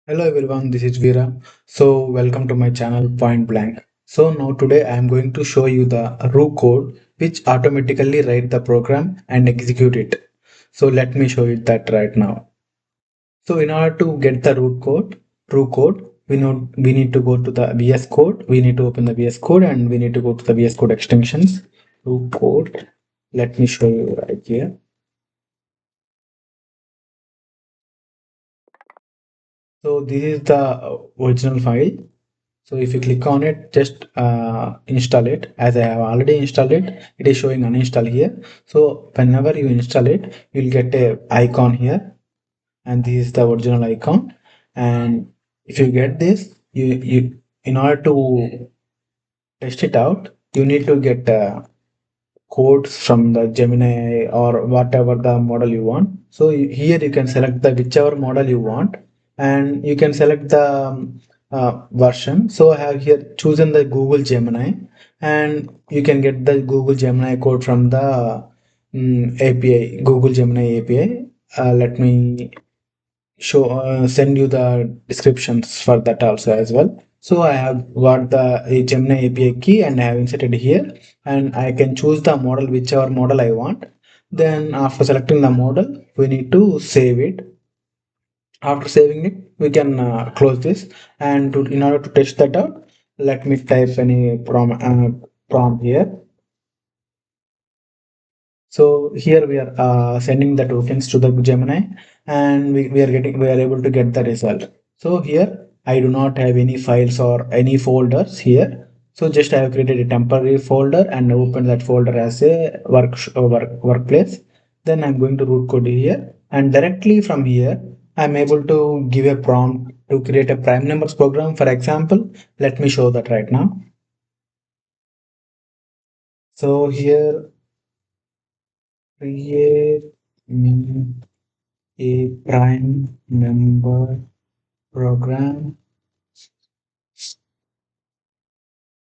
Hello everyone, this is Veera. So welcome to my channel Point Blank. So now today I am going to show you the root code which automatically write the program and execute it. So let me show you that right now. So in order to get the true code, we need to go to the VS Code. We need to open the VS Code and we need to go to the VS Code extensions. Root code. Let me show you right here. So this is the original file. So if you click on it, just install it. As I have already installed it, it is showing uninstall here. So whenever you install it, you'll get a icon here, and this is the original icon. And if you get this, you in order to test it out, you need to get codes from the Gemini or whatever the model you want. So here you can select the whichever model you want, and you can select the version. So I have here chosen the Google Gemini, and you can get the Google Gemini code from the API, Google Gemini API. Let me send you the descriptions for that also as well. So I have got the Gemini API key and I have inserted here, and I can choose the model, whichever model I want. Then after selecting the model, we need to save it. After saving it, we can close this. And in order to test that out, let me type any prompt here. So here we are sending the tokens to the Gemini, and we are able to get the result. So here I do not have any files or any folders here. So just I have created a temporary folder and opened that folder as a workplace. Then I'm going to root code here, and directly from here I'm able to give a prompt to create a prime numbers program. For example, let me show that right now. So here create me a prime number program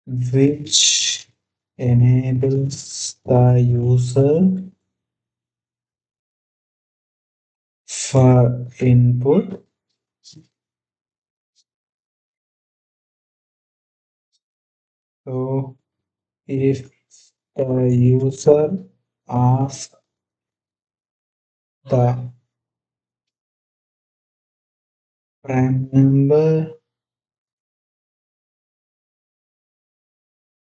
which enables the user for input. So if the user asks the prime number,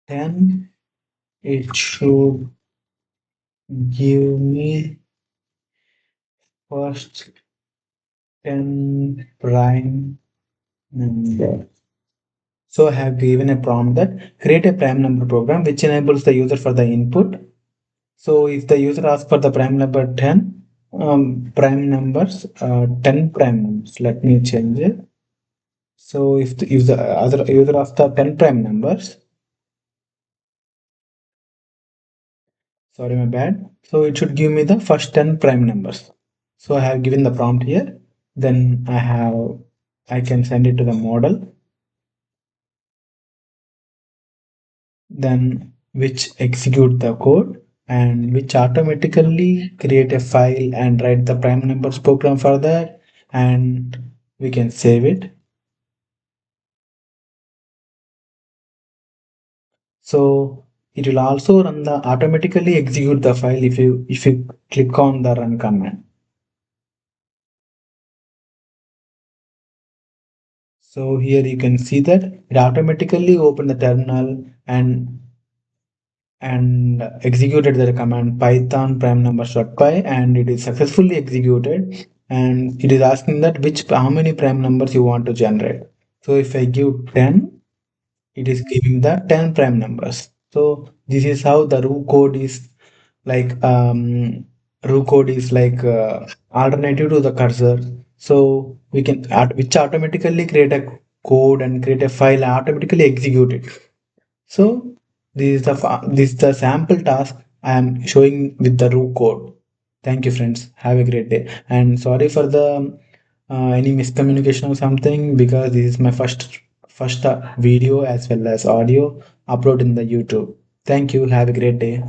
then it should give me first 10 prime number. So I have given a prompt that create a prime number program which enables the user for the input. So if the user asks for the prime number 10, prime numbers, 10 prime numbers, let me change it. So if the other user asks the 10 prime numbers, sorry, my bad. So it should give me the first 10 prime numbers. So I have given the prompt here. Then I can send it to the model, then which execute the code and which automatically create a file and write the prime numbers program for that, and we can save it. So it will also run the automatically execute the file if you click on the run command. So here you can see that it automatically opened the terminal and executed the command python prime numbers.py, and it is successfully executed, and it is asking that which how many prime numbers you want to generate. So if I give 10, it is giving the 10 prime numbers. So this is how the root code is like alternative to the cursor. So we can which automatically create a code and create a file and automatically execute it. So this is the sample task I am showing with the root code. Thank you, friends. Have a great day. And sorry for the any miscommunication or something, because this is my first video as well as audio upload in the YouTube. Thank you. Have a great day.